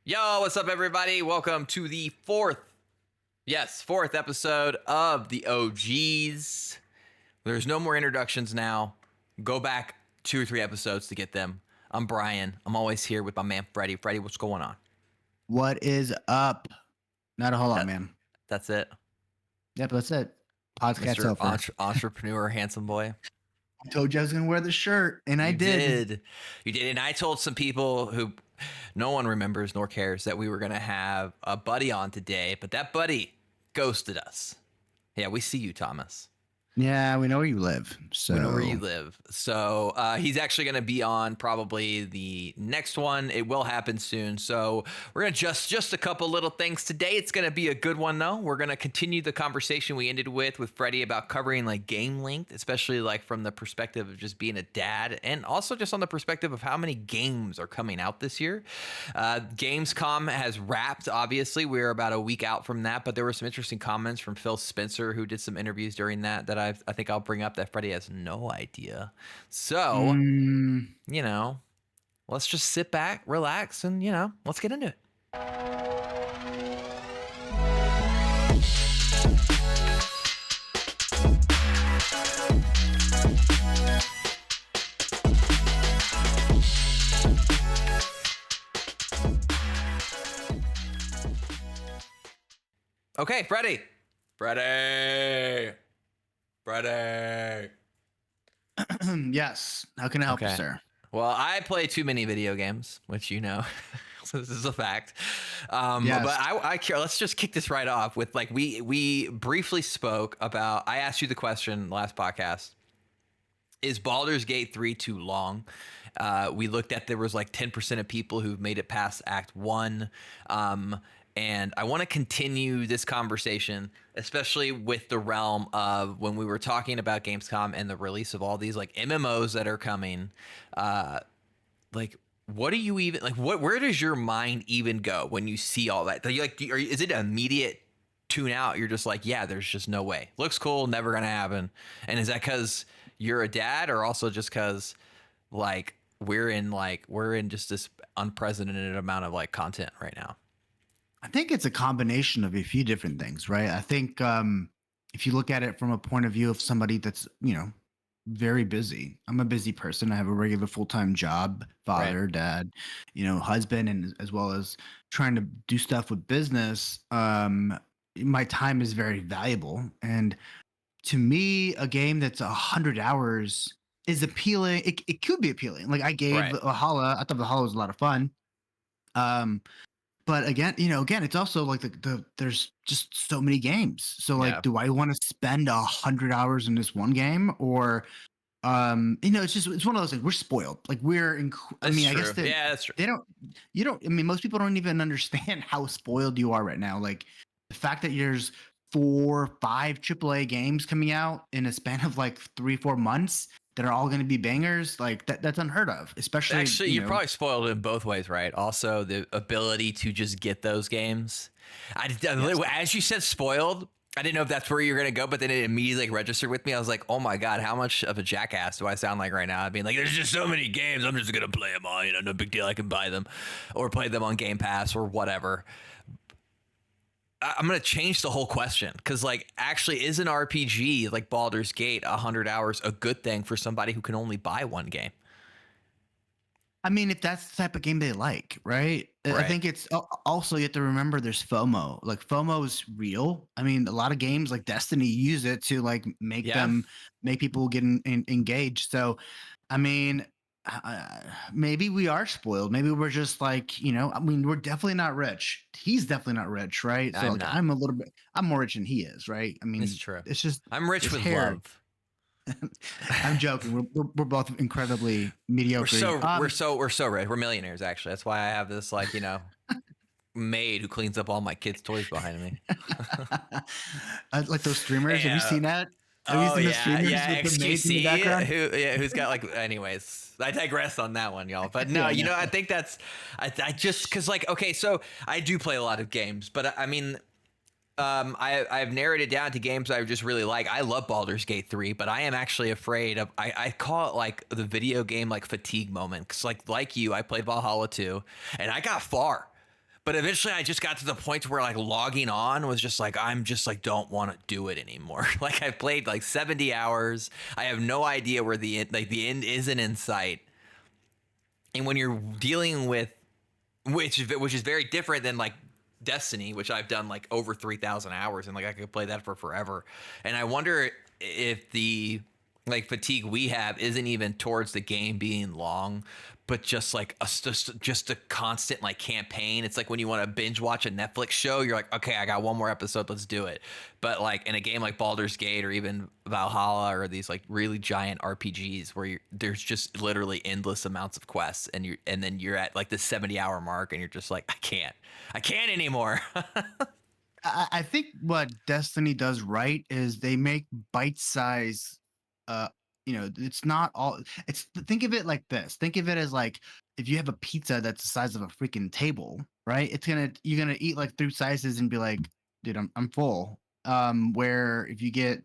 Yo, what's up, everybody? Welcome to the fourth episode of the OGs. There's no more introductions now. Go back 2 or 3 episodes to get them. I'm Brian. I'm always here with my man, Freddie. Freddie, what's going on? What is up? Not a whole lot, man. That's it. Yep, that's it. Podcast's Mr. over. Entrepreneur, handsome boy. I told you I was going to wear the shirt, and I did. You did. And I told some people who no one remembers nor cares that we were going to have a buddy on today, but that buddy ghosted us. Yeah, we see you, Thomas. Yeah, we know where you live. So We know where you live. So he's actually going to be on probably the next one. It will happen soon. So we're going to just a couple little things today. It's going to be a good one, though. We're going to continue the conversation we ended with Freddie about covering like game length, especially like from the perspective of just being a dad, and also just on the perspective of how many games are coming out this year. Gamescom has wrapped, obviously. We're about a week out from that, but there were some interesting comments from Phil Spencer, who did some interviews during that I think I'll bring up that Freddie has no idea. So, you know, let's just sit back, relax, and, let's get into it. Okay, Freddie. Yes. How can I help you, sir? Well, I play too many video games, which you know. So this is a fact. Yes. But I care. Let's just kick this right off with like we briefly spoke about. I asked you the question last podcast: is Baldur's Gate 3 too long? We looked at there was like 10% of people who've made it past Act 1. And I want to continue this conversation, especially with the realm of when we were talking about Gamescom and the release of all these like MMOs that are coming. Like, what do you even like? Where does your mind even go when you see all that? Is it an immediate tune out? You're just like, yeah, there's just no way. Looks cool, never gonna happen. And is that because you're a dad, or also just because like we're in just this unprecedented amount of like content right now? I think it's a combination of a few different things, right? I think if you look at it from a point of view of somebody that's, very busy. I'm a busy person. I have a regular full-time job, father, Right. dad, husband, and as well as trying to do stuff with business. My time is very valuable. And to me, a game that's 100 hours is appealing. It could be appealing. Like I gave Right. Valhalla, I thought Valhalla was a lot of fun. But again, it's also like there's just so many games. So like, Yeah. do I want to spend 100 hours in this one game, or it's one of those things. We're spoiled. Like I guess That's true. most people don't even understand how spoiled you are right now. Like the fact that there's 4, 5 AAA games coming out in a span of like 3-4 months that are all going to be bangers, like that's unheard of. Especially, Actually, you're probably spoiled in both ways, right? Also, the ability to just get those games. As you said, spoiled. I didn't know if that's where you're gonna go, but then it immediately registered with me. I was like, oh my god, how much of a jackass do I sound like right now? I mean, like, there's just so many games. I'm just gonna play them all. No big deal. I can buy them, or play them on Game Pass or whatever. I'm going to change the whole question, because like, actually, is an RPG like Baldur's Gate 100 hours a good thing for somebody who can only buy one game? I mean, if that's the type of game they like, right? I think it's also, you have to remember there's FOMO. Like FOMO is real. I mean, a lot of games like Destiny use it to like make people get engaged. So, I mean, maybe we are spoiled. Maybe we're just like, we're definitely not rich. He's definitely not rich, right? So I'm more rich than he is, right? I mean, it's true. It's just I'm rich with love. I'm joking. We're both incredibly mediocre. We're so rich. We're millionaires, actually. That's why I have this like, maid who cleans up all my kids' toys behind me. Like those streamers. Have you seen that? Have you seen the streamers with the maids in the background? Who's got like, anyways, I digress on that one, y'all. But no, I think that's, I just, cause like, okay, so I do play a lot of games, but I mean, I've narrowed it down to games I just really like. I love Baldur's Gate 3, but I am actually afraid of, I call it like the video game like fatigue moment. Cause like you, I played Valhalla 2 and I got far, But eventually I just got to the point where like logging on was just like, I'm just like, don't want to do it anymore. Like I've played like 70 hours. I have no idea where the end isn't in sight. And when you're dealing with, which is very different than like Destiny, which I've done like over 3,000 hours and like I could play that for forever. And I wonder if the like fatigue we have isn't even towards the game being long, but just like just a constant like campaign. It's like when you want to binge watch a Netflix show, you're like, okay, I got one more episode, let's do it. But like in a game like Baldur's Gate or even Valhalla or these like really giant RPGs where there's just literally endless amounts of quests, and then you're at like the 70-hour mark and you're just like, I can't anymore. I think what Destiny does right is they make bite size. It's not all. It's think of it like this. Think of it as like if you have a pizza that's the size of a freaking table, right? You're gonna eat like 3 slices and be like, dude, I'm full. Where if you get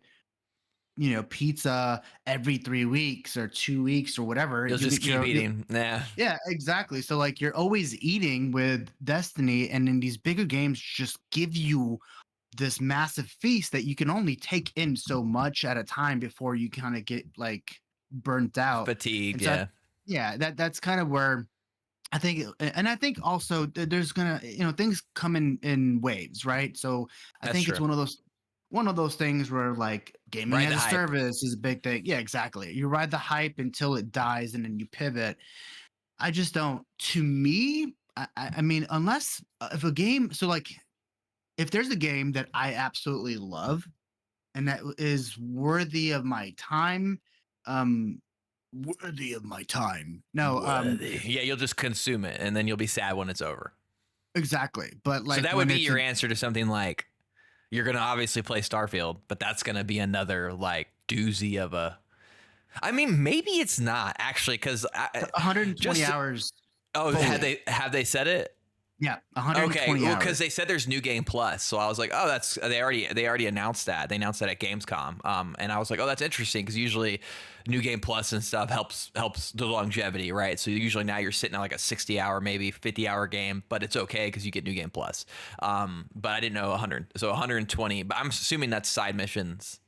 pizza every 3 weeks or 2 weeks or whatever, You'll just keep eating. Yeah. Yeah, exactly. So like you're always eating with Destiny, and in these bigger games just give you this massive feast that you can only take in so much at a time before you kind of get like burnt out. Fatigue, And so yeah. yeah, that's kind of where I think, and I think also there's gonna, things come in waves, right? So I That's think it's true. one of those things where like gaming Ride as the a hype. service is a big thing. Yeah, exactly. You ride the hype until it dies, and then you pivot. I just don't. To me, I mean, unless if a game, so like if there's a game that I absolutely love and that is worthy of my time, um, worthy of my time. No, Worthy. Yeah, you'll just consume it and then you'll be sad when it's over. exactly. But So like that would when be it's your answer to something like, you're going to obviously play Starfield, but that's going to be another like doozy of a. I mean, maybe it's not actually, because 120 just. hours Oh, fully. have they said it? Yeah, Okay, 120 well, hours. because they said there's New Game Plus, so I was like, oh, that's they already announced that. They announced that at Gamescom, and I was like, oh, that's interesting because usually New Game Plus and stuff helps the longevity, right? So usually now you're sitting at like a 60-hour, maybe 50-hour game, but it's okay because you get New Game Plus. But I didn't know 100, so 120. But I'm assuming that's side missions.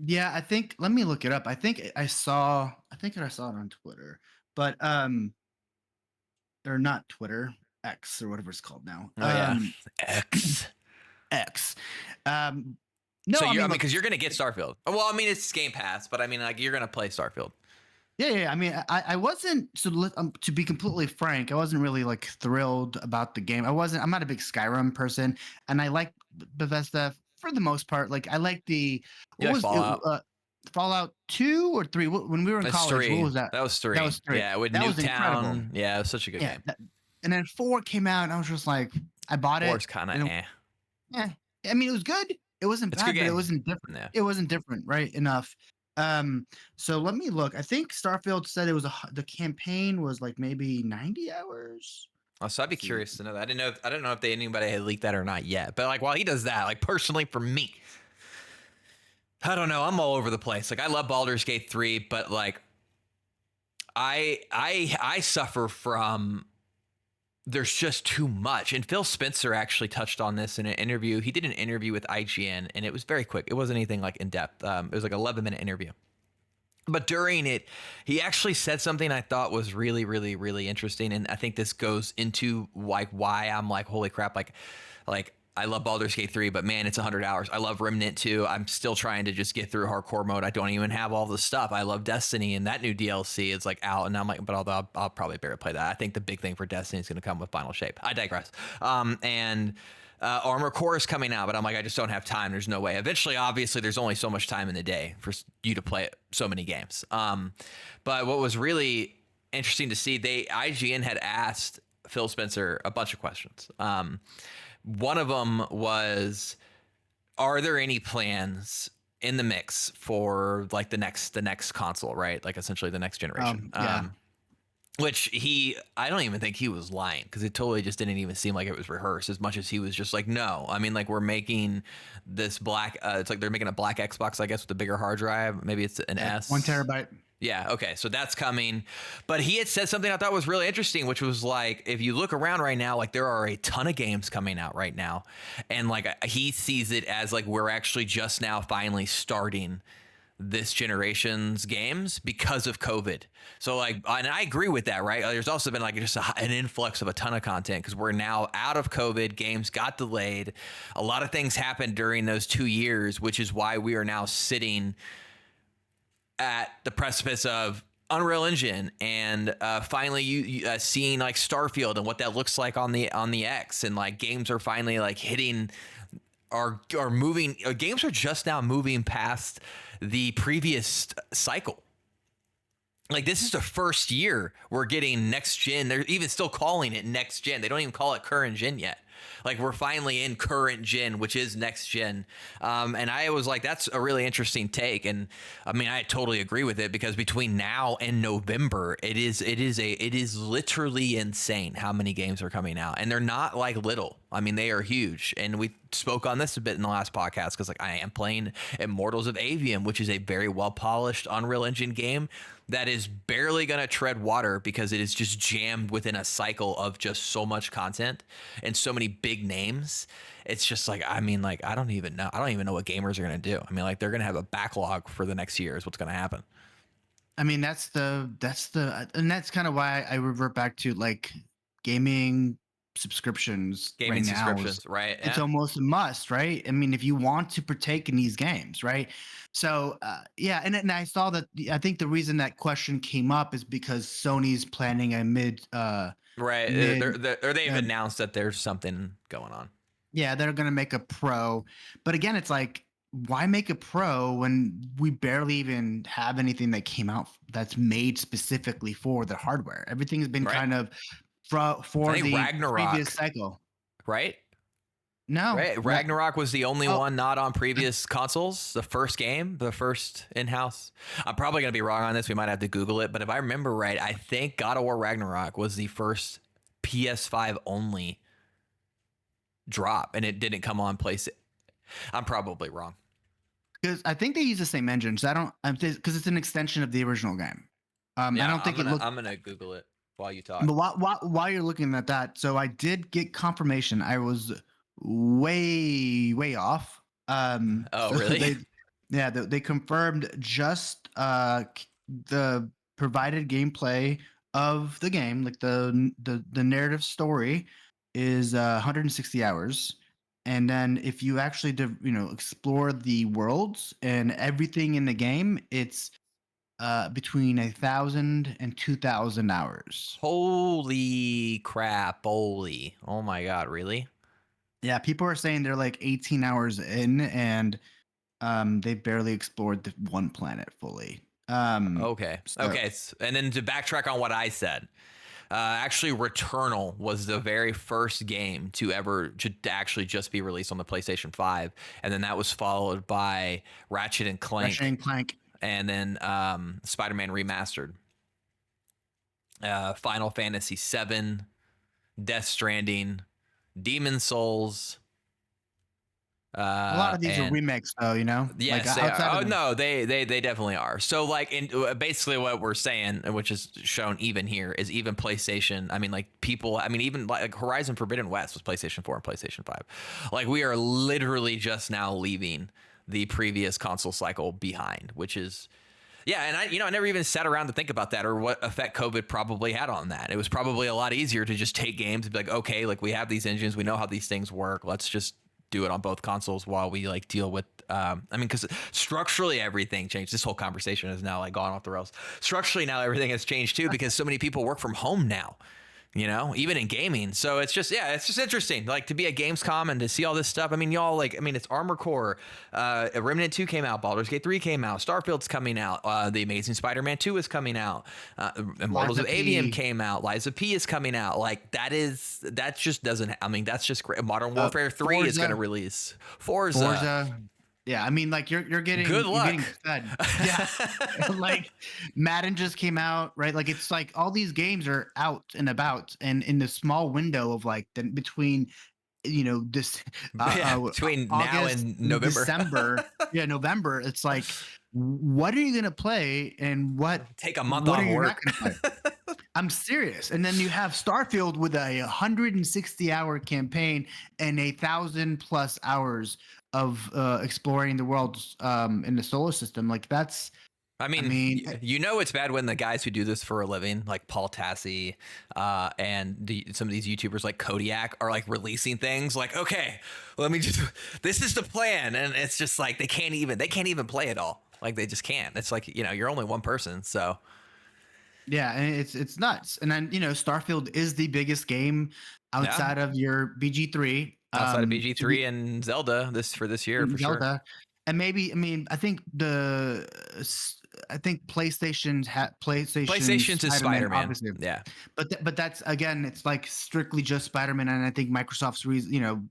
Yeah, I think let me look it up. I think I saw it on Twitter. But or not Twitter, X or whatever it's called now. Oh yeah, X. X. No, So I I mean, mean, look, because you're gonna get Starfield. Well, I mean, it's Game Pass, but I mean, like, you're gonna play Starfield. yeah. I mean, I wasn't to be completely frank, I wasn't really like thrilled about the game. I'm not a big Skyrim person, and I like Bethesda for the most part. Like, I like You what like was it? Fallout? Fallout 2 or 3? When we were in That's college, what 3. was that? That was That 3. was 3. Yeah, with That was incredible. Nuketown. Yeah, it was such a good Yeah, game. and then 4 came out, and I was just like, I bought 4 it. is kind of And eh. yeah, I mean, it was good. It wasn't It's a good bad, but it game. wasn't different. Yeah. It wasn't different, right? Enough. So let me look. I think Starfield said it was the campaign was like maybe 90 hours. Oh, so I'd be Let's see. curious to know that. I don't know if anybody had leaked that or not yet. But like, while he does that, like personally for me, I don't know. I'm all over the place. Like, I love Baldur's Gate 3, but like, I suffer from. There's just too much. And Phil Spencer actually touched on this in an interview. He did an interview with IGN, and it was very quick. It wasn't anything like in depth. It was like an 11-minute interview. But during it, he actually said something I thought was really, really, really interesting. And I think this goes into like why I'm like, holy crap, like I love Baldur's Gate 3, but man, it's 100 hours. I love Remnant 2. I'm still trying to just get through hardcore mode. I don't even have all the stuff. I love Destiny, and that new DLC is like out, and I'm like, but I'll probably better play that. I think the big thing for Destiny is going to come with Final Shape. I digress. And Armor Core is coming out, but I'm like, I just don't have time. There's no way. Eventually, obviously, there's only so much time in the day for you to play so many games. But what was really interesting to see, IGN had asked Phil Spencer a bunch of questions. One of them was, are there any plans in the mix for like the next console, right? Like essentially the next generation. Yeah. Which I don't even think he was lying, because it totally just didn't even seem like it was rehearsed, as much as he was just like, no, I mean, like, we're making this black, it's like they're making a black Xbox, I guess, with a bigger hard drive. Maybe it's an Yeah, S. 1 terabyte. Yeah. Okay. So that's coming. But he had said something I thought was really interesting, which was like, if you look around right now, like, there are a ton of games coming out right now. And like, he sees it as like, we're actually just now finally starting this generation's games because of COVID. So like, and I agree with that, right? There's also been like just an influx of a ton of content because we're now out of COVID. Games got delayed. A lot of things happened during those 2 years, which is why we are now sitting at the precipice of Unreal Engine and finally you seeing like Starfield and what that looks like on the X, and like games are finally like hitting are moving. Games are just now moving past the previous cycle. Like, this is the first year we're getting next gen. They're even still calling it next gen. They don't even call it current gen yet. Like, we're finally in current gen, which is next gen. And I was like, that's a really interesting take. And I mean, I totally agree with it, because between now and November, it is literally insane how many games are coming out. And they're not like little. I mean, they are huge. And we spoke on this a bit in the last podcast, because like, I am playing Immortals of Avium, which is a very well polished Unreal Engine game that is barely going to tread water, because it is just jammed within a cycle of just so much content and so many big names. It's just like, I mean, like, I don't even know what gamers are going to do. I mean, like, they're going to have a backlog for the next year is what's going to happen. I mean, that's kind of why I revert back to like gaming subscriptions Gaming right now. subscriptions, right? It's Yeah. almost a must, right? I mean, if you want to partake in these games, right? So yeah, and I saw that. I think the reason that question came up is because Sony's planning a Right. mid They've announced that there's something going on. yeah, they're gonna make a pro. But again, it's like, why make a pro when we barely even have anything that came out that's made specifically for the hardware? Everything's been Right. kind of I for think the Ragnarok, previous cycle. right? No, Right. Ragnarok was the only oh, one not on previous consoles. The first game, the first in-house. I'm probably going to be wrong on this. We might have to Google it. But if I remember right, I think God of War Ragnarok was the first PS5 only drop, and it didn't come on PlayStation. I'm probably wrong. because I think they use the same engine. So I don't, because it's an extension of the original game. Yeah, I don't think I'm gonna Google it while you talk. But while you're looking at that, so I did get confirmation. I was way off. Oh, So really? they confirmed just the provided gameplay of the game, like the narrative story, is 160 hours. And then if you actually explore the worlds and everything in the game, it's between 1,000 and 2,000 hours. Holy crap! Holy! Oh my God! Really? Yeah, people are saying they're like 18 hours in, and they barely explored the one planet fully. Okay. So Okay. And then to backtrack on what I said, actually, Returnal was the very first game to actually just be released on the PlayStation 5, and then that was followed by Ratchet and Clank, Ratchet and Clank. and then Spider-Man Remastered, Final Fantasy VII, Death Stranding, Demon Souls. A lot of these are remakes, though. Yes, like they are. outside Oh of no, they definitely are. So like, basically what we're saying, which is shown even here, is even PlayStation. I mean, like people. I mean, even like Horizon Forbidden West was PlayStation 4 and PlayStation 5. Like, we are literally just now leaving the previous console cycle behind, which is. Yeah, and I never even sat around to think about that, or what effect COVID probably had on that. It was probably a lot easier to just take games and be like, okay, like, we have these engines, we know how these things work. Let's just do it on both consoles while we like deal with. I mean, because structurally everything changed. This whole conversation has now like gone off the rails. Structurally now everything has changed too, because so many people work from home now. Even in gaming. So it's just interesting, like, to be at Gamescom and to see all this stuff. I mean, y'all, like, it's Armored Core, Remnant 2 came out, Baldur's Gate 3 came out, Starfield's coming out, The Amazing Spider-Man 2 is coming out, Immortals of Avium came out, Liza P is coming out. Like, that just doesn't, that's just great. Modern Warfare 3 is going to release. Forza. Yeah, I mean, like Good you're getting luck. fed. Yeah, like Madden just came out, right? Like it's like all these games are out and about, and in the small window of like the between this Yeah, between now August and and November. December, yeah, November. It's like, what are you gonna play, and Take a month what are off you not work. gonna play? I'm serious. And then you have Starfield with a 160-hour campaign and 1,000+ hours of exploring the world in the solar system. Like that's, I I mean, mean, you know it's bad when the guys who do this for a living, like Paul Tassi, and some of these YouTubers like Kodiak, are like releasing things like, okay, let me just, this is the plan, and it's just like they can't even play it all. Like they just can't. It's like you're only one person, so yeah, and it's nuts. And then Starfield is the biggest game yeah. outside of your BG3. Outside of BG3 and Zelda this year for sure. Zelda, and maybe I mean I think PlayStation PlayStation's is Spider-Man Spider-Man. obviously, Yeah, but that's again it's like strictly just Spider-Man, and I think Microsoft's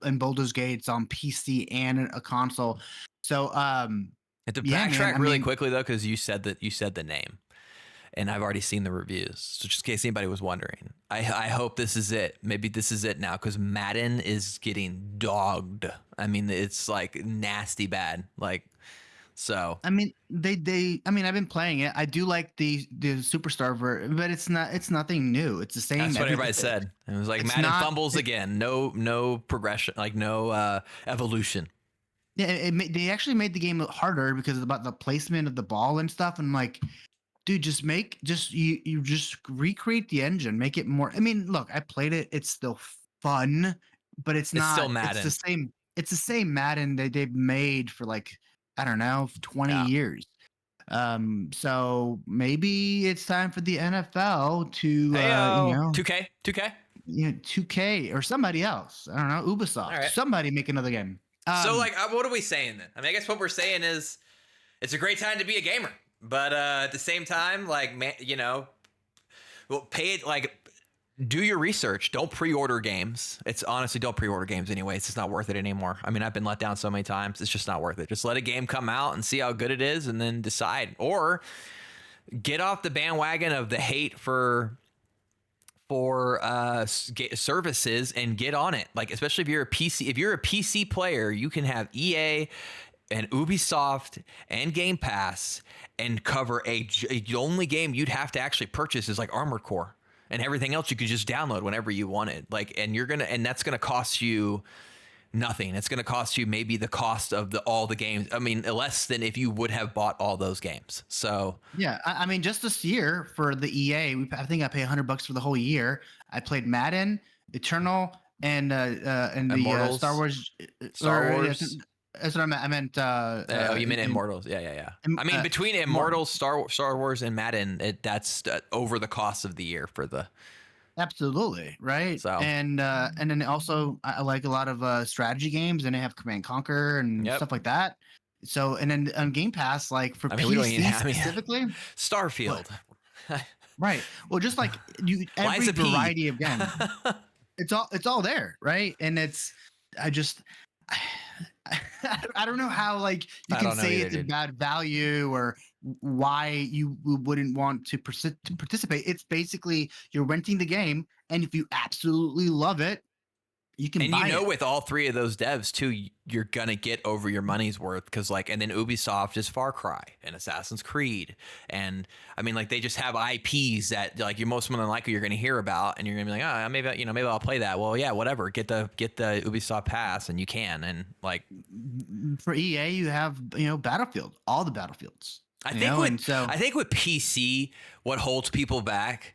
and Baldur's Gate's on PC and a console. So and to yeah, man, backtrack I really mean quickly though, because you said the name. And I've already seen the reviews. So just in case anybody was wondering, I hope this is it. Maybe this is it now because Madden is getting dogged. I mean, it's like nasty bad. Like, so I mean I mean I've been playing it. I do like the Superstar but it's nothing new. It's the same that's what every everybody said. It was like it's Madden not fumbles again. No progression, like no evolution. yeah, they actually made the game harder because of about the placement of the ball and stuff. And I'm like, dude, you just recreate the engine, make it more. I mean, look, I played it; it's still fun, but it's It's still not. It's the Madden. same. It's the same Madden they've made for like I don't know 20 Yeah. years. So maybe it's time for the NFL to Hey, 2K, 2K. 2K or somebody else. I don't know, All Ubisoft. right. Somebody make another game. So like, what are we saying then? I mean, I guess what we're saying is it's a great time to be a gamer, but at the same time, like, man, well, pay it like do your research. Don't pre-order games. It's honestly don't pre-order games anyway. It's just not worth it anymore. I mean, I've been let down so many times. It's just not worth it. Just let a game come out and see how good it is, and then decide. Or get off the bandwagon of the hate for services and get on it. Like especially if you're a PC. If you're a PC player, you can have EA and Ubisoft and Game Pass and cover the only game you'd have to actually purchase is like Armored Core, and everything else you could just download whenever you wanted. Like, and that's gonna cost you nothing. It's gonna cost you maybe the cost of all the games. I mean, less than if you would have bought all those games. So Yeah, I mean, just this year for the EA, I think I pay $100 for the whole year. I played Madden, Eternal, and the Star Immortals, Wars. Star Or yeah, Wars. that's what I meant. I meant. Oh, you meant Immortals? Yeah, yeah, yeah. I mean, Uh, between Immortals, Star Wars, and Madden, that's over the cost of the year for the. Absolutely right, So and then also I like a lot of strategy games, and they have Command and Conquer and yep. stuff like that. So and then on Game Pass, like for I mean, we don't even PC have. I mean, specifically, Starfield. right? Well, just like every Liza P. variety of game, it's all there, right? And it's I just I don't know how like you I can don't know say either, it's a dude. bad value or why you wouldn't want to participate. It's basically you're renting the game, and if you absolutely love it, you can And buy it. with all three of those devs too, you're gonna get over your money's worth because like, and then Ubisoft is Far Cry and Assassin's Creed, and I mean like they just have IPs that like you're most more than likely you're gonna hear about, and you're gonna be like, oh, maybe maybe I'll play that. Well, yeah, whatever. Get the Ubisoft pass, and you can, and like For EA, you have Battlefield, all the Battlefields. And so I think with PC, what holds people back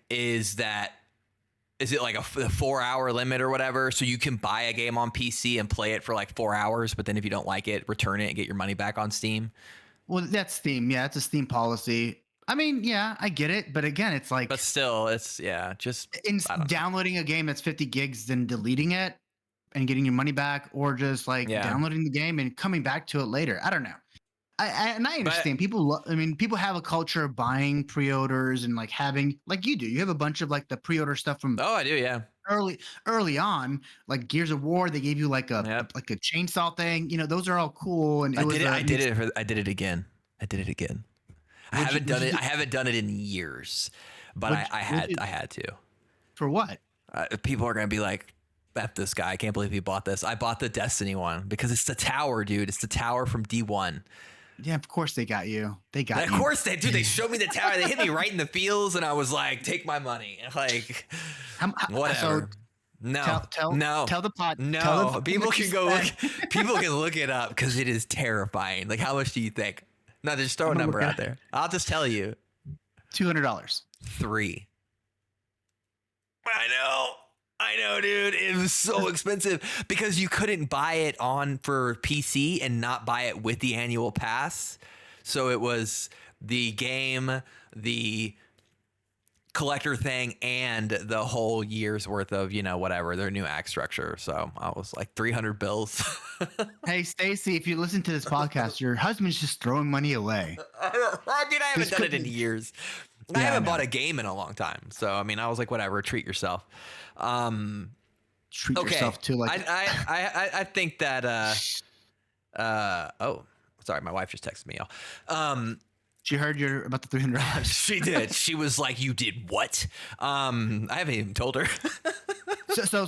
is that is it like a 4-hour limit or whatever? So you can buy a game on PC and play it for like 4 hours, but then if you don't like it, return it and get your money back on Steam. well, that's Steam. Yeah, it's a Steam policy. I mean, yeah, I get it, but again, it's like But still, it's just in I don't know. downloading a game that's 50 gigs, then deleting it and getting your money back, or just like Yeah. downloading the game and coming back to it later. I don't know. And I understand people. I mean, people have a culture of buying pre-orders and like having, like you do. You have a bunch of like the pre-order stuff from Oh, I do, yeah. early on, like Gears of War, they gave you like a Yep. like a chainsaw thing. Those are all cool, and it I was did it. a I did it. I did it again. I did it again. I haven't what'd done you it. do? I haven't done it in years, but I What'd had you I had to. for what? People are gonna be like, "F this guy! I can't believe he bought this." I bought the Destiny one because it's the tower, dude. It's the tower from D1. Yeah, of course they got you. They And got of you. course they do. They showed me the tower. They hit me right in the feels, and I was like, "Take my money!" Like, So whatever. No, tell no, tell the pod tell the no. pod People what you can go look. spent. People can look it up because it is terrifying. Like, how much do you think? No, just throw I'm a gonna number look out at there. I'll just tell you. $200. 3. I know, dude. It was so expensive because you couldn't buy it on for PC and not buy it with the annual pass. So it was the game, the collector thing, and the whole year's worth of, whatever, their new act structure. So I was like 300 bills. Hey Stacy, if you listen to this podcast, your husband's just throwing money away. Dude, I haven't done it in years. I Yeah, I haven't bought know. a game in a long time. So, I mean, I was like, whatever, treat yourself. Treat Okay. yourself to like I think that oh, sorry, my wife just texted me, y'all. she heard you're about the $300. She did. She was like, "You did what?" I haven't even told her. So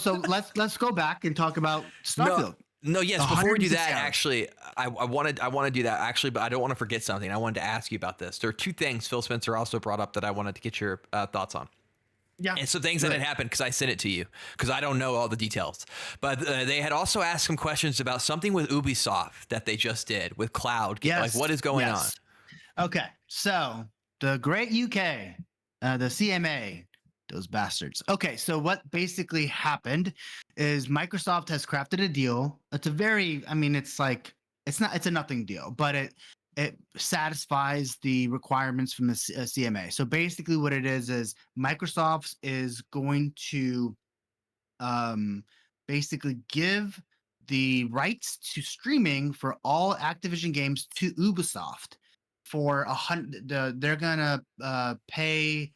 let's go back and talk about No, Starfield. no, yes. Before we do 106 that, hours. actually, I want to do that actually, but I don't want to forget something. I wanted to ask you about this. There are 2 things Phil Spencer also brought up that I wanted to get your thoughts on. Yeah. And some things that had happened because I sent it to you because I don't know all the details. But they had also asked some questions about something with Ubisoft that they just did with cloud. Yes. Like, what is going on? Okay. So the great UK, the CMA, those bastards. Okay. So what basically happened is Microsoft has crafted a deal. It's a very, I mean, it's a nothing deal, but it satisfies the requirements from the CMA. So basically what it is Microsoft is going to basically give the rights to streaming for all Activision games to Ubisoft for they're gonna pay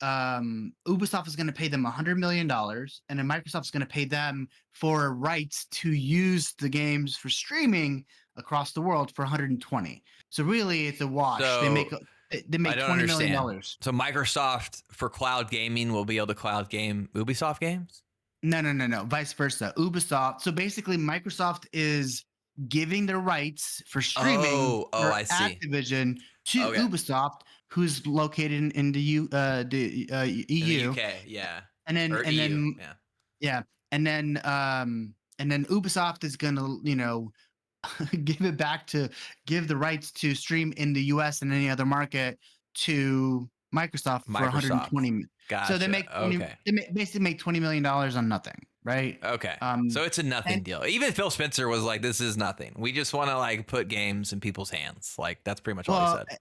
Ubisoft is going to pay them $100 million, and then Microsoft's going to pay them for rights to use the games for streaming across the world for 120. So really, it's a wash. So They make I don't $20 million. understand. So Microsoft for cloud gaming will be able to cloud game Ubisoft games? No. Vice versa. Ubisoft. So basically, Microsoft is giving their rights for streaming Oh, for I see. Activision to Okay. Ubisoft, who's located in the EU. In the UK, yeah. And then Or and EU, then yeah. yeah, and then Ubisoft is gonna give the rights to stream in the US and any other market to Microsoft for 120 million. Gotcha. So they make Okay. basically make $20 million on nothing, right? Okay. So it's a nothing and- deal. Even Phil Spencer was like, this is nothing. We just want to like put games in people's hands. Like that's pretty much all he said.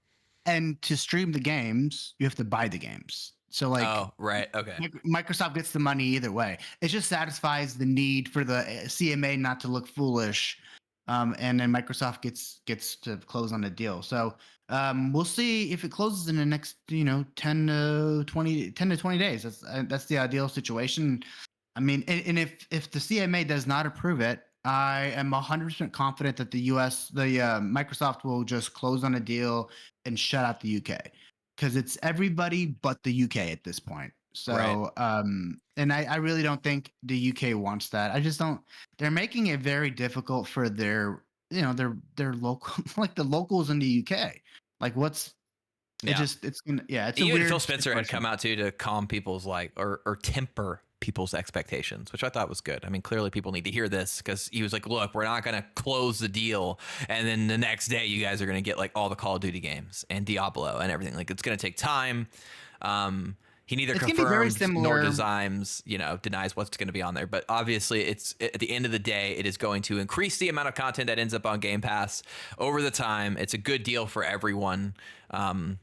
And to stream the games, you have to buy the games. So like, oh, right. Okay. Microsoft gets the money either way. It just satisfies the need for the CMA not to look foolish, and then Microsoft gets to close on the deal. So we'll see if it closes in the next 10 to 20 days. That's the ideal situation. I mean, and if the CMA does not approve it, I am 100% confident that the Microsoft will just close on a deal and shut out the UK because it's everybody but the UK at this point. So, Right. And I really don't think the UK wants that. I just don't. They're making it very difficult for their local like the locals in the UK. Like what's Yeah. it's gonna it's a Even weird Phil Spencer had situation. come out too to calm people's like or temper people's expectations, which I thought was good. I mean, clearly people need to hear this because he was like, look, we're not going to close the deal. And then the next day you guys are going to get like all the Call of Duty games and Diablo and everything. Like it's going to take time. He neither confirms nor denies what's going to be on there. But obviously, it's at the end of the day, it is going to increase the amount of content that ends up on Game Pass over the time. It's a good deal for everyone. And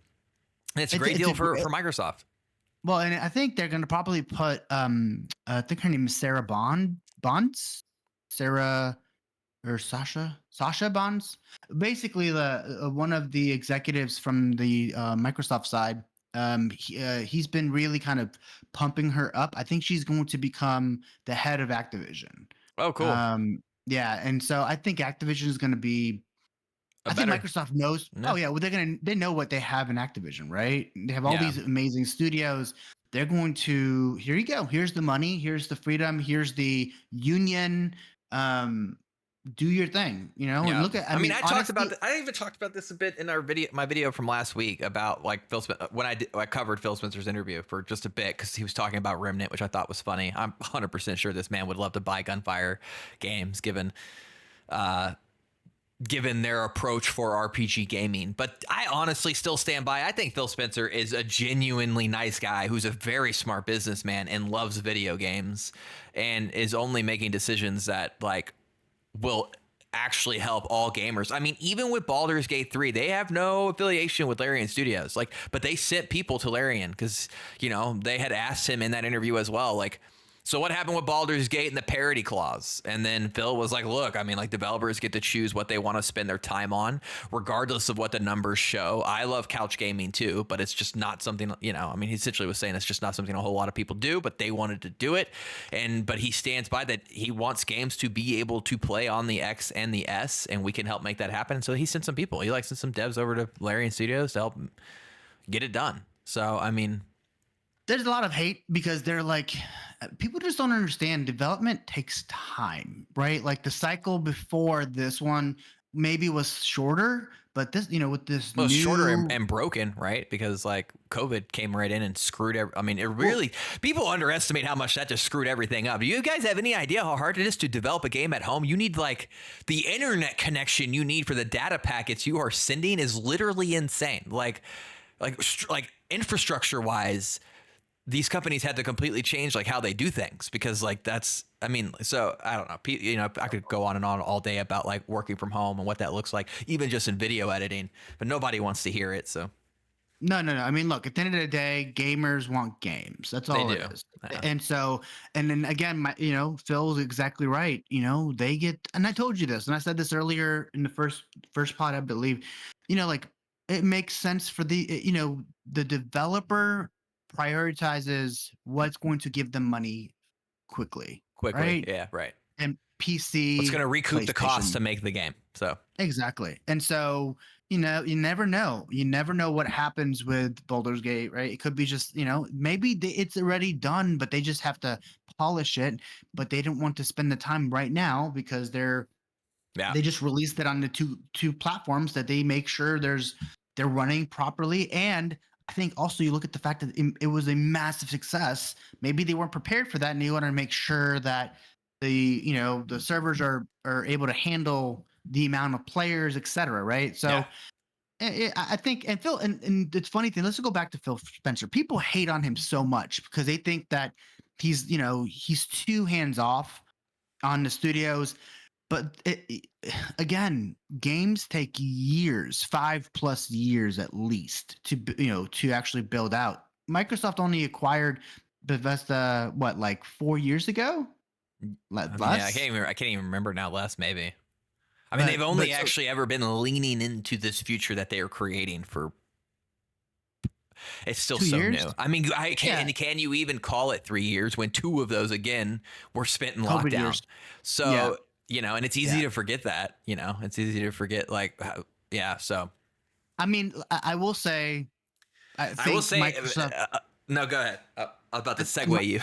it's a great deal for Microsoft. Well, and I think they're going to probably put, I think her name is Sarah Bonds, Sarah or Sasha Bonds. Basically, the one of the executives from the Microsoft side He's been really kind of pumping her up. I think she's going to become the head of Activision. Oh, cool. Yeah, and so I think Activision is going to be. A I think better. Microsoft knows. No. Oh yeah, well they know what they have in Activision, right? They have all Yeah. these amazing studios. They're going to, here you go. Here's the money. Here's the freedom. Here's the union. Um, do your thing, and Yeah. look at. I I mean, mean, I talked about honestly, I even talked about this a bit in my video from last week about like when I covered Phil Spencer's interview for just a bit because he was talking about Remnant, which I thought was funny. I'm 100% sure this man would love to buy Gunfire Games given their approach for RPG gaming. But I honestly still stand by. I think Phil Spencer is a genuinely nice guy who's a very smart businessman and loves video games and is only making decisions that like will actually help all gamers. I mean, even with Baldur's Gate 3, they have no affiliation with Larian Studios. Like, but they sent people to Larian because, they had asked him in that interview as well, like, so what happened with Baldur's Gate and the parity clause? And then Phil was like, look, I mean, like developers get to choose what they want to spend their time on, regardless of what the numbers show. I love couch gaming too, but it's just not something, I mean, he essentially was saying it's just not something a whole lot of people do, but they wanted to do it. But he stands by that. He wants games to be able to play on the X and the S, and we can help make that happen. So he sent some people. He sent some devs over to Larian Studios to help get it done. So, I mean, there's a lot of hate because they're like, people just don't understand development takes time, right? Like the cycle before this one maybe was shorter, but this, with this well, shorter new, and broken, right? Because like COVID came right in and screwed I mean, it well, really, people underestimate how much that just screwed everything up. Do you guys have any idea how hard it is to develop a game at home? You need like the internet connection you need for the data packets you are sending is literally insane. Like infrastructure wise, these companies had to completely change like how they do things because like that's, I mean, so I don't know, I could go on and on all day about like working from home and what that looks like, even just in video editing, but nobody wants to hear it. So no. I mean, look, at the end of the day, gamers want games. That's they all it do. is. Yeah. And so, and then again, Phil's exactly right. They get, and I told you this, and I said this earlier in the first pod, I believe, like it makes sense for the developer prioritizes what's going to give them money quickly, Quickly. right? Yeah. Right. And What's PC, going to recoup the cost PlayStation. to make the game. So Exactly. And so, you never know. You never know what happens with Baldur's Gate, right? It could be just, maybe it's already done, but they just have to polish it, but they don't want to spend the time right now because yeah. they just released it on the two platforms that they make sure they're running properly. And I think also you look at the fact that it was a massive success. Maybe they weren't prepared for that, and they want to make sure that the servers are able to handle the amount of players, etc. Right? So I think, and Phil, and it's funny thing. Let's go back to Phil Spencer. People hate on him so much because they think that he's too hands off on the studios. But again, games take years, 5+ years at least, to actually build out. Microsoft only acquired Bethesda like 4 years ago. Less. Yeah, I can't even remember now. Less maybe. I mean, they've only actually ever been leaning into this future that they are creating for. It's still so years? new. I mean, can you even call it 3 years when 2 of those again were spent in COVID lockdown? years. So and it's easy to forget that. It's easy to forget like So I mean, I will say, I will say, Microsoft. No, go ahead. I was about to segue you.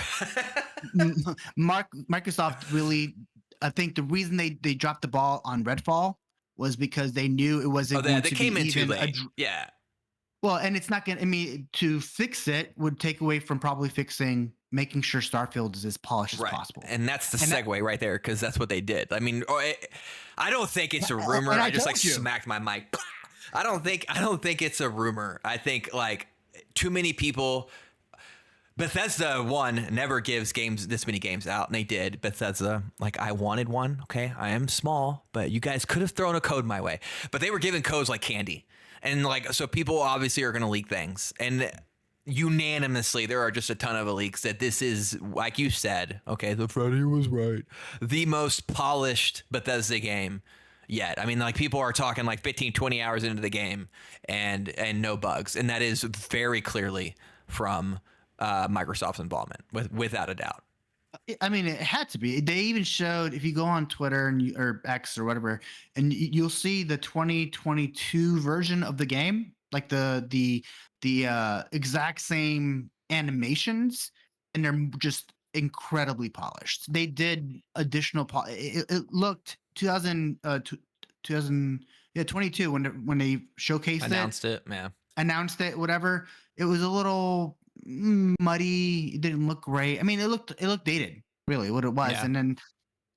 Microsoft really, I think the reason they dropped the ball on Redfall was because they knew it wasn't going to came be in even too late. Yeah. Well, and it's not going to, I mean, to fix it would take away from probably making sure Starfield is as polished as possible. And that's the segue right there, because that's what they did. I mean, I don't think it's a rumor. I just smacked my mic. I don't think it's a rumor. I think like too many people. Bethesda never gives this many games out, and they did. Bethesda, like I wanted one. Okay, I am small, but you guys could have thrown a code my way. But they were giving codes like candy, and like so people obviously are going to leak things, and unanimously there are just a ton of leaks that this is, like you said, okay, the Freddy was right, the most polished Bethesda game yet. I mean, like people are talking like 15, 20 hours into the game and no bugs. And that is very clearly from Microsoft's involvement without a doubt. I mean, it had to be. They even showed, if you go on Twitter or X or whatever, and you'll see the 2022 version of the game, like the exact same animations, and they're just incredibly polished. They did additional. It looked 2022 when they showcased announced it, whatever. It was a little muddy. It didn't look great. I mean, it looked dated, really, what it was. Yeah. And then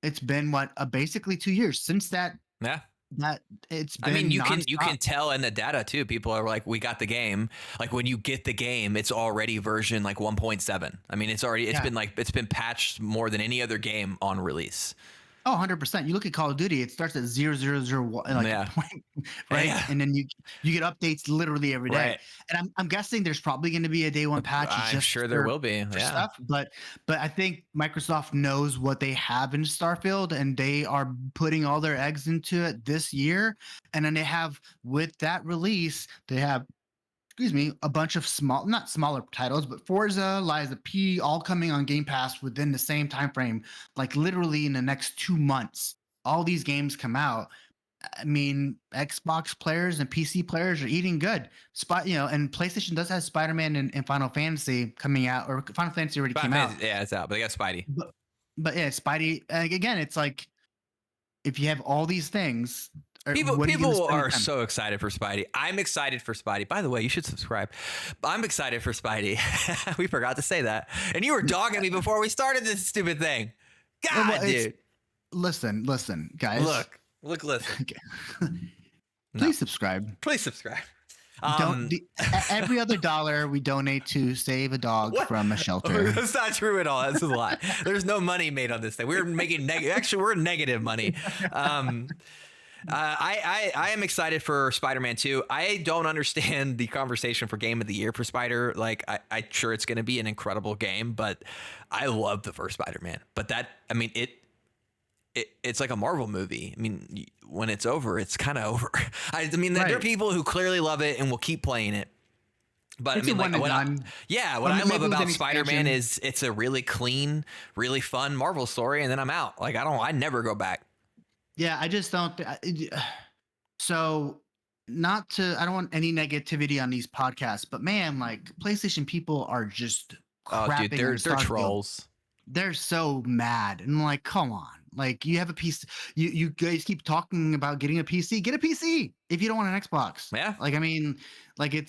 it's been basically 2 years since that. Yeah. That it's been. I mean, you can tell in the data too. People are like, we got the game. Like when you get the game, it's already version like 1.7. I mean, it's been patched more than any other game on release. Oh, 100%. You look at Call of Duty, it starts at 0001, point, right? Yeah. And then you get updates literally every day. Right. And I'm guessing there's probably going to be a day one patch. I'm sure there will be. Stuff. But I think Microsoft knows what they have in Starfield, and they are putting all their eggs into it this year. And then they have, with that release, they have, a bunch of not smaller titles, but Forza, Lies of P, all coming on Game Pass within the same time frame, like literally in the next 2 months. All these games come out. I mean, Xbox players and PC players are eating good. And PlayStation does have Spider-Man and Final Fantasy coming out, or Final Fantasy already came out. Yeah, it's out, but they got Spidey. But yeah, Spidey. Again, it's like if you have all these things. People are so excited for Spidey. I'm excited for Spidey. By the way, you should subscribe. I'm excited for Spidey. We forgot to say that. And you were dogging me before we started this stupid thing. God, dude. Listen, guys. Look, listen. Okay. Please subscribe. Please subscribe. Every other dollar we donate to save a dog from a shelter. That's not true at all. That's a lie. There's no money made on this thing. We're making Actually, we're negative money. I am excited for Spider-Man 2. I don't understand the conversation for Game of the Year for Spider. Like, I'm sure it's going to be an incredible game, but I love the first Spider-Man. But it's like a Marvel movie. I mean, when it's over, it's kind of over. I mean, there are people who clearly love it and will keep playing it. But it's what I love about Spider-Man is it's a really clean, really fun Marvel story, and then I'm out. Like, I never go back. Yeah, I just don't. So, I don't want any negativity on these podcasts, but man, like PlayStation people are just crapping. They're trolls. They're so mad, and I'm like, come on, like you have a PC. You guys keep talking about getting a PC. Get a PC if you don't want an Xbox. Yeah, like I mean, like you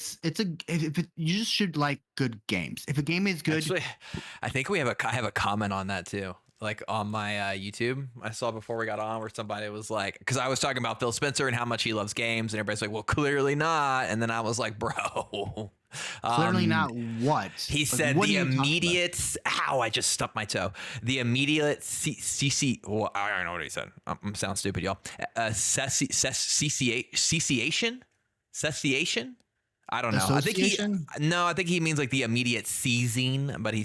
just should like good games. If a game is good, actually, I think I have a comment on that too. Like on my YouTube, I saw before we got on where somebody was like, because I was talking about Phil Spencer and how much he loves games, and everybody's like, well, clearly not. And then I was like, bro, clearly not what? He said the immediate, I just stubbed my toe. The immediate well, I don't know what he said. I'm sound stupid, y'all. Cessation? I don't know. I think he means like the immediate seizing, but he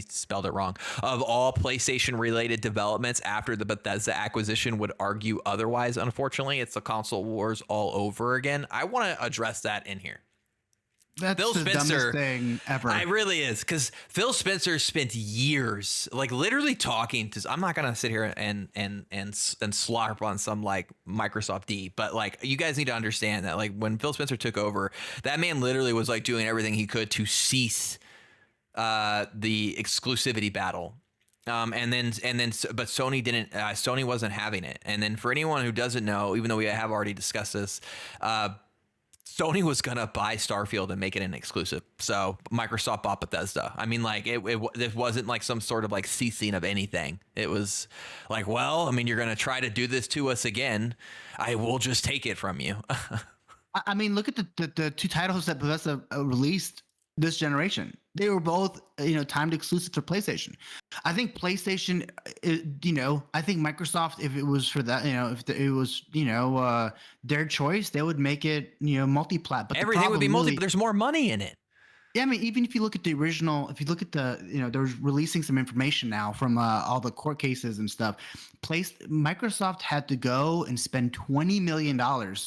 spelled it wrong. Of all PlayStation related developments after the Bethesda acquisition would argue otherwise. Unfortunately, it's the console wars all over again. I want to address that in here. That's Phil Spencer, dumbest thing ever. It really is, because Phil Spencer spent years, like literally talking to. I'm not gonna sit here and slurp on some like Microsoft D, but like you guys need to understand that like when Phil Spencer took over, that man literally was like doing everything he could to cease the exclusivity battle. But Sony didn't. Sony wasn't having it. And then for anyone who doesn't know, even though we have already discussed this, Sony was going to buy Starfield and make it an exclusive. So Microsoft bought Bethesda. I mean, like it wasn't like some sort of like ceasing of anything. It was like, well, I mean, you're going to try to do this to us again. I will just take it from you. I mean, look at the two titles that Bethesda released this generation. They were both, timed exclusive to PlayStation. I think PlayStation, I think Microsoft, if it was for that, if it was, their choice, they would make it, multi-plat. But everything would be multi, but there's more money in it. Yeah, I mean, even if you look at the original, if you look at the, they're releasing some information now from all the court cases and stuff. Microsoft had to go and spend $20 million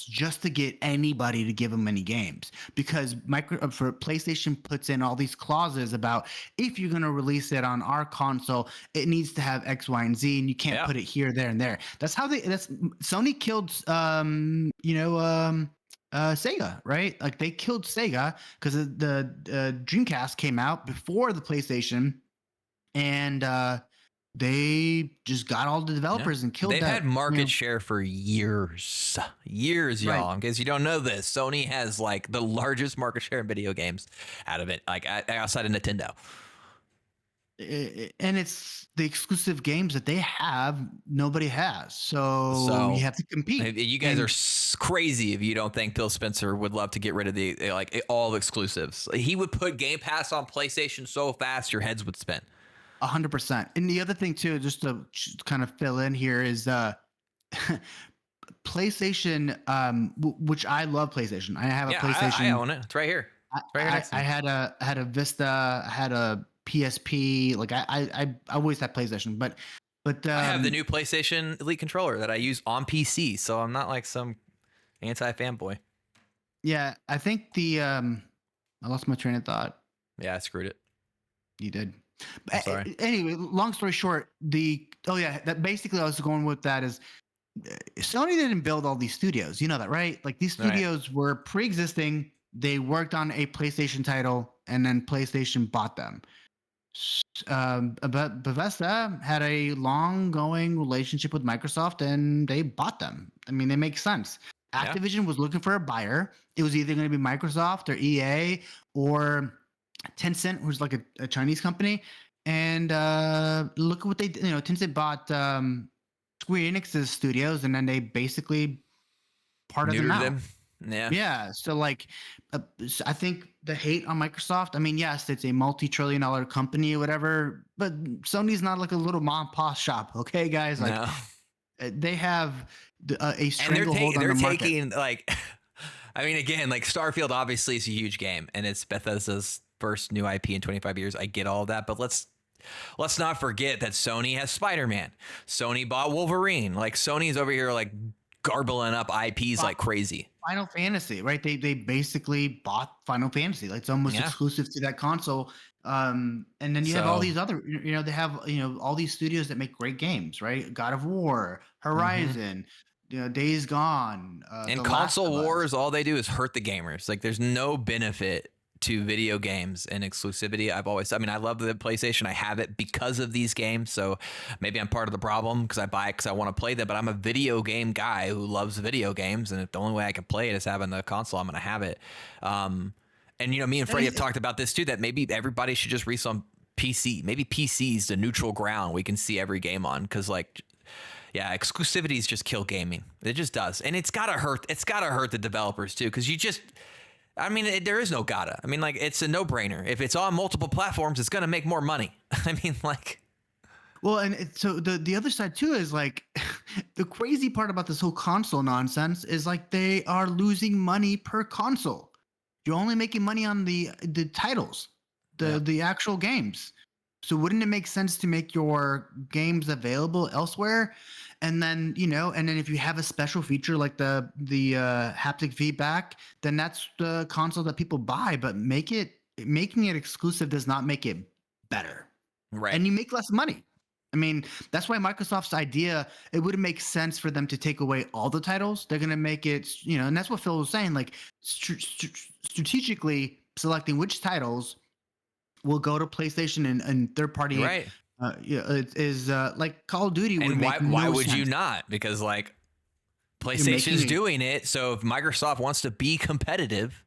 just to get anybody to give them any games, because for PlayStation puts in all these clauses about, if you're going to release it on our console, it needs to have X, Y, and Z, and you can't put it here, there, and there. That's how Sony killed, Sega, right? Like, they killed Sega because the Dreamcast came out before the PlayStation, and they just got all the developers and killed They've that. had market share for years, y'all. Right. In case you don't know this, Sony has like the largest market share in video games out of it, like outside of Nintendo. And it's the exclusive games that they have, nobody has. So you have to compete. You guys are crazy if you don't think Phil Spencer would love to get rid of the all exclusives. He would put Game Pass on PlayStation so fast your heads would spin. 100%. And the other thing too, just to kind of fill in here, is PlayStation, which I love PlayStation. I have a PlayStation. I own it. It's right here. I had a Vista. I had a PSP. Like, I always had PlayStation, but I have the new PlayStation Elite controller that I use on PC, so I'm not like some anti-fanboy. Yeah, I think I lost my train of thought. Yeah, I screwed it. You did. I'm sorry. Anyway, long story short, that basically I was going with that is, Sony didn't build all these studios. You know that, right? Like, these studios were pre-existing. They worked on a PlayStation title, and then PlayStation bought them. But Bethesda had a long-going relationship with Microsoft, and they bought them. I mean, it makes sense. Activision was looking for a buyer. It was either going to be Microsoft or EA or Tencent, who's like a Chinese company. And look at what they did. Tencent bought Square Enix's studios, and then they basically parted them out. Yeah. So, like, I think the hate on Microsoft, I mean, yes, it's a multi-trillion-dollar company or whatever, but Sony's not like a little mom and pop shop. Okay, guys. Like, they have a stranglehold on the market. They're taking, like, I mean, again, like, Starfield obviously is a huge game, and it's Bethesda's first new IP in 25 years. I get all of that, but let's not forget that Sony has Spider-Man. Sony bought Wolverine. Like, Sony's over here like garbling up IPs like crazy. Final Fantasy, right? They basically bought Final Fantasy. Like, it's almost exclusive to that console. And then you have all these other, they have, all these studios that make great games, right? God of War, Horizon, Days Gone. And console wars, all they do is hurt the gamers. Like, there's no benefit to video games and exclusivity. I love the PlayStation. I have it because of these games. So maybe I'm part of the problem because I buy it because I want to play them, but I'm a video game guy who loves video games. And if the only way I can play it is having the console, I'm going to have it. And, me and Freddie have talked about this too, that maybe everybody should just release on PC. Maybe PC's the neutral ground we can see every game on. Cause exclusivities just kill gaming. It just does. And it's gotta hurt the developers too. Cause there is no gotta. I mean, like, it's a no-brainer. If it's on multiple platforms, it's going to make more money. I mean, like... Well, and so the other side, too, is, like, the crazy part about this whole console nonsense is, like, they are losing money per console. You're only making money on the titles, the actual games. So wouldn't it make sense to make your games available elsewhere? And then, if you have a special feature like the haptic feedback, then that's the console that people buy. But making it exclusive does not make it better. Right. And you make less money. I mean, that's why Microsoft's idea, it wouldn't make sense for them to take away all the titles. They're going to make it, and that's what Phil was saying, like, strategically selecting which titles will go to PlayStation and third party. Right. It is like Call of Duty would make why no would sense. you not? Because, like, PlayStation's doing it. So if Microsoft wants to be competitive,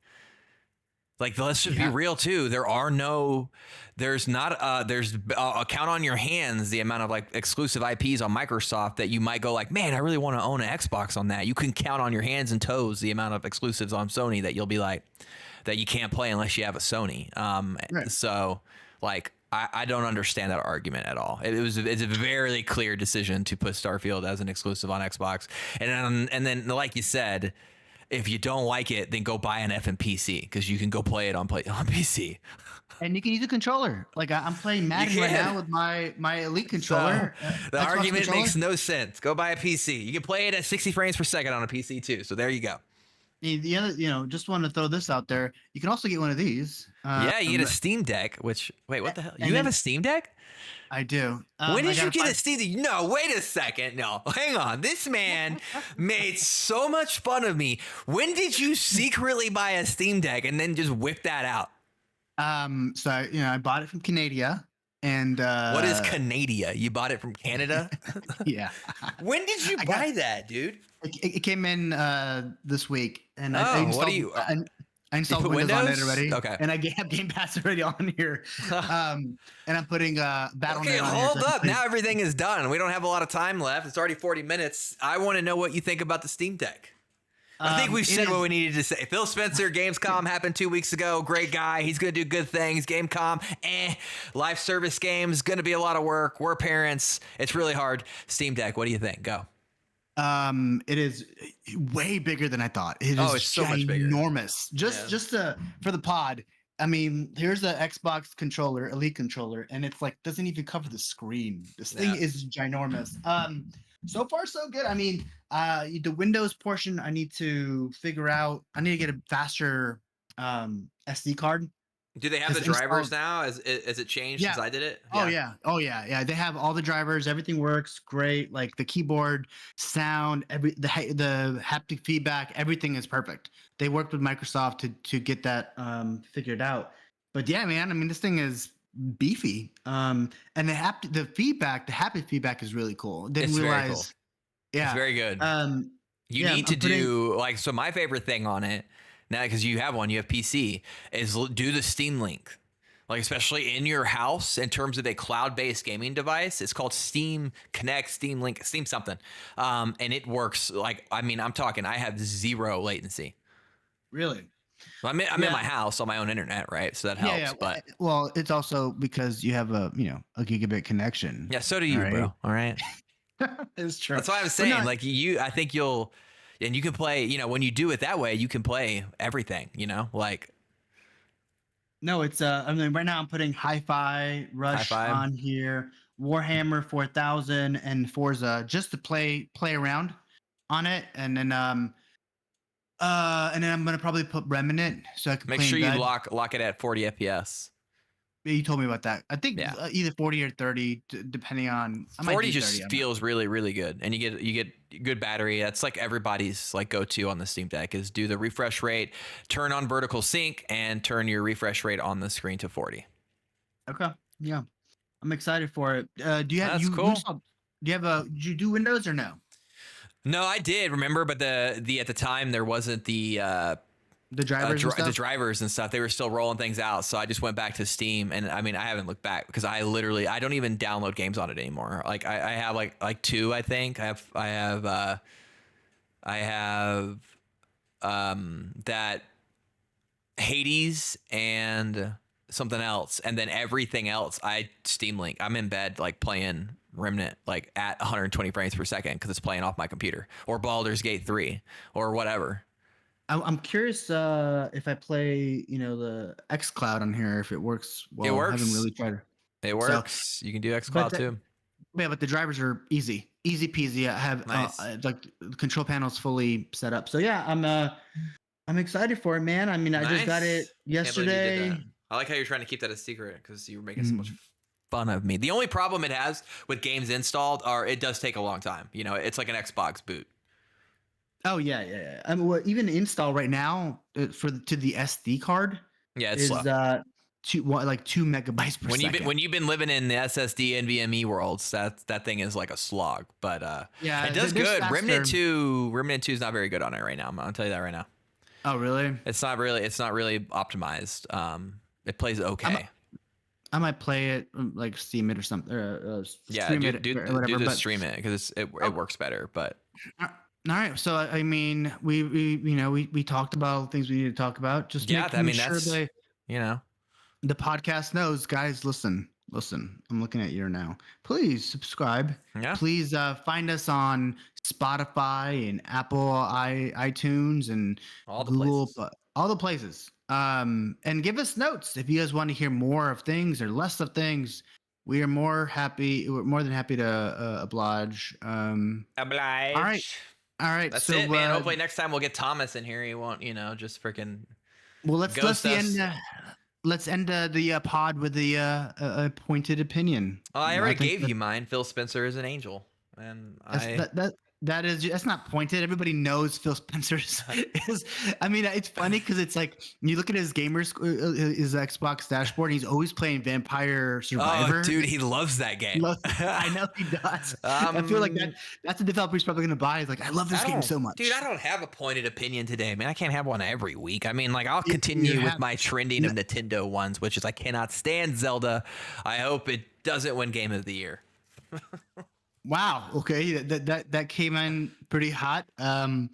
like, let's just be real too. There's a count on your hands the amount of, like, exclusive IPs on Microsoft that you might go like, man, I really want to own an Xbox on that. You can count on your hands and toes the amount of exclusives on Sony that you'll be like, that you can't play unless you have a Sony. Right. So, like, I don't understand that argument at all. It's a very clear decision to put Starfield as an exclusive on Xbox, and then like you said, If you don't like it, then go buy an effing PC because you can go play it on PC. And you can use a controller. Like I'm playing You Madden right now can. with my Elite So controller, the Xbox argument controller. makes no sense. Go buy a PC. You can play it at 60 frames per second on a PC too. So there you go. The other, just want to throw this out there. You can also get one of these. Yeah, you get a Steam Deck. Which wait, what the hell? And You have then a Steam Deck? I do. When I did you gotta get a find- Steam Deck? No, wait a second. No, hang on. This man made so much fun of me. When did you secretly buy a Steam Deck and then just whip that out? So I bought it from Canada, and What is Canada? You bought it from Canada? yeah. When did you buy that, dude? It came in this week, and I Oh, installed, what do you? I installed put Windows on it Windows? already. Okay. And I have Game Pass already on here. And I'm putting Battle.net Okay, on here. hold so I can up. play- Now everything is done. We don't have a lot of time left. It's already 40 minutes. I want to know what you think about the Steam Deck. I think we've it said what is- we needed to say. Phil Spencer, Gamescom happened 2 weeks ago. Great guy. He's going to do good things. Gamescom, live service games, going to be a lot of work. We're parents. It's really hard. Steam Deck, what do you think? Go. It is way bigger than I thought. It is Oh, it's so much bigger. enormous. Yeah. Just for the pod. I mean, here's the Xbox controller, Elite controller, and it's like doesn't even cover the screen. This thing Yeah. is ginormous. So far so good. I mean, the Windows portion I need to figure out. I need to get a faster SD card. Do they have the Because drivers installed- now? Has it changed Yeah. since I did it? Oh yeah. They have all the drivers. Everything works great. Like the keyboard, sound, the haptic feedback, everything is perfect. They worked with Microsoft to get that figured out. But yeah, man. I mean, this thing is beefy. And the haptic feedback is really cool. Didn't It's very realize. cool. Yeah. It's very good. You yeah, need to I'm putting- do so my favorite thing on it now, because you have one, you have PC, is do the Steam Link. Like, especially in your house, in terms of a cloud-based gaming device, it's called Steam Connect, Steam Link, Steam something. And it works like, I mean, I'm talking, I have 0 latency. Really? I'm in my house on my own internet, right? So that helps. Yeah. But Well, it's also because you have a gigabit connection. yeah, so do you, Right. bro. All right. It's true. That's why I was saying, like I think you'll, and you can play, when you do it that way, you can play everything, like. No, it's I mean, right now I'm putting Hi-Fi Rush Hi-Fi. on here, Warhammer 4000 and Forza just to play around on it, and then I'm gonna probably put Remnant so I can Make play sure in you bed. lock it at 40 FPS. Yeah, you told me about that. I think Yeah. either 40 or 30, depending on. I might 40 do just 30, I'm not- feels really, really good, and you get good battery. That's like everybody's like go-to on the Steam Deck is do the refresh rate, turn on vertical sync, and turn your refresh rate on the screen to 40. Okay. Yeah, I'm excited for it. Do you have That's cool. Did you do Windows or no? No, I did remember, but the at the time there wasn't the Drivers and the stuff? drivers and stuff. They were still rolling things out, so I just went back to Steam, and I mean, I haven't looked back because I don't even download games on it anymore. Like I have like 2, I think. I have that Hades and something else, and then everything else I Steam Link. I'm in bed like playing Remnant like at 120 frames per second because it's playing off my computer, or Baldur's Gate 3 or whatever. I'm curious if I play, the xCloud on here, if it works well. It works. I haven't really tried it. It works. You can do xCloud too. Yeah, but the drivers are easy peasy. I have Nice. like the control panel's fully set up. So yeah, I'm excited for it, man. I mean, I just got it Nice. Can't believe you did yesterday. that. I like how you're trying to keep that a secret because you were making so much fun of me. The only problem it has with games installed are it does take a long time. It's like an Xbox boot. Oh yeah. I mean, well, even install right now to the SD card Yeah, it's is slow. 2 megabytes per second. When you've been living in the SSD and NVMe worlds, that thing is like a slog. But Yeah, it does there's good. faster- Remnant 2 is not very good on it right now. I'll tell you that right now. Oh really? It's not really optimized. It plays okay. I might play it, like Steam it or something. Yeah, Stream do it or whatever. But stream it because it works better. But all right, so I mean, we talked about things we need to talk about. Just yeah, making I mean sure that's the podcast knows, guys. Listen, listen, I'm looking at your now. Please subscribe. Yeah. Please find us on Spotify and Apple iTunes and All the Google, places. all the places. And give us notes if you guys want to hear more of things or less of things. We are more happy. We're more than happy to oblige. All right. Oblige. All right. That's So it, man. Hopefully next time we'll get Thomas in here. He won't, just freaking well, let's ghost the us. end. Let's end the pod with the pointed opinion. Oh, I already think gave you mine. Phil Spencer is an angel, and that's not pointed. Everybody knows Phil Spencer is. I mean, it's funny because it's like you look at his his Xbox dashboard. And he's always playing Vampire Survivor. Oh, dude, he loves that game. I know he does. I feel like that's a developer he's probably going to buy. He's like, I love this game so much. Dude, I don't have a pointed opinion today, man. I can't have one every week. I mean, like, I'll continue with my trending of Nintendo ones, which is I cannot stand Zelda. I hope it doesn't win Game of the Year. Wow. Okay, that came in pretty hot. Well,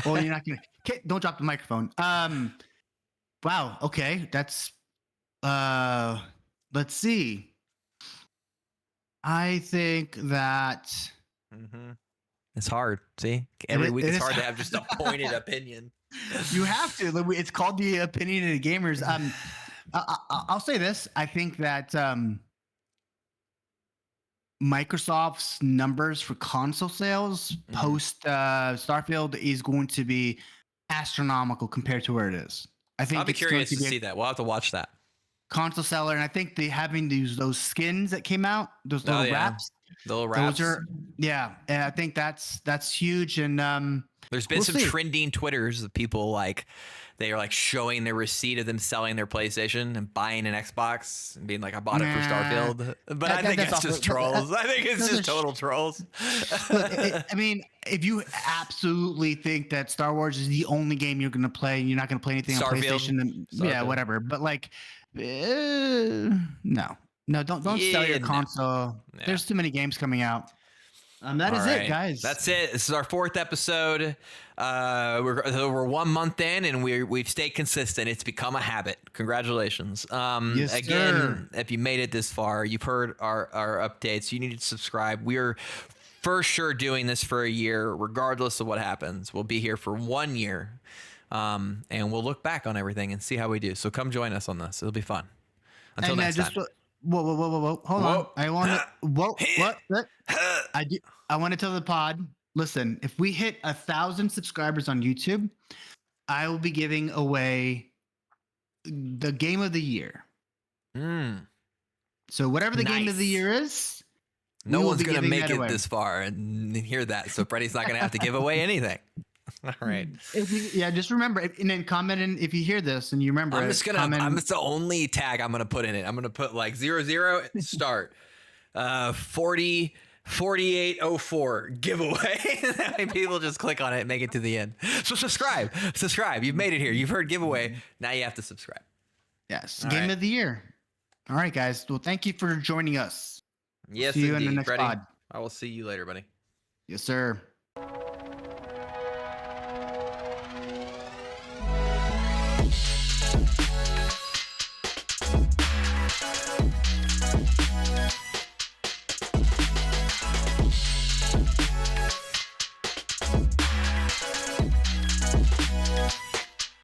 you're not gonna. Don't drop the microphone. Wow. Okay, that's. Let's see. I think that. It's hard. See, every week it's hard to have just a pointed opinion. You have to. It's called the opinionated gamers. I'll say this. I think that Microsoft's numbers for console sales post Starfield is going to be astronomical compared to where it is. I think I'll be curious to see that. We'll have to watch that. Console seller, and I think they having those skins that came out, those little wraps. The little wraps. Those are, and I think that's huge. And there's been some trending Twitters of people like they are like showing their receipt of them selling their PlayStation and buying an Xbox and being like, I bought it for Starfield. But I think it's just trolls. I think it's just total trolls. Look, I mean, if you absolutely think that Star Wars is the only game you're going to play and you're not going to play anything on PlayStation, then yeah, whatever. But like, no, don't sell your console. Yeah. There's too many games coming out. That is it, guys. That's it. This is our 4th episode. We're 1 month in, and we've stayed consistent. It's become a habit. Congratulations. Yes, again, if you made it this far, you've heard our updates. You need to subscribe. We're for sure doing this for a year, regardless of what happens. We'll be here for 1 year, and we'll look back on everything and see how we do. So come join us on this. It'll be fun. Until next time. Whoa. Hold on. I want to. What? I want to tell the pod. Listen, if we hit 1,000 subscribers on YouTube, I will be giving away the game of the year. So whatever the game of the year is, no one's going to make it this far and hear that. So Freddie's not going to have to give away anything. All right. Just remember, and then comment if you hear this and you remember. That's the only tag I'm gonna put in it. I'm gonna put like 00 start, 4804 giveaway. People just click on it and make it to the end. So subscribe. You've made it here. You've heard giveaway. Now you have to subscribe. Yes. Game of the year. All right, guys. Well, thank you for joining us. Yes, see you in the next Freddie. pod. I will see you later, buddy. Yes, sir.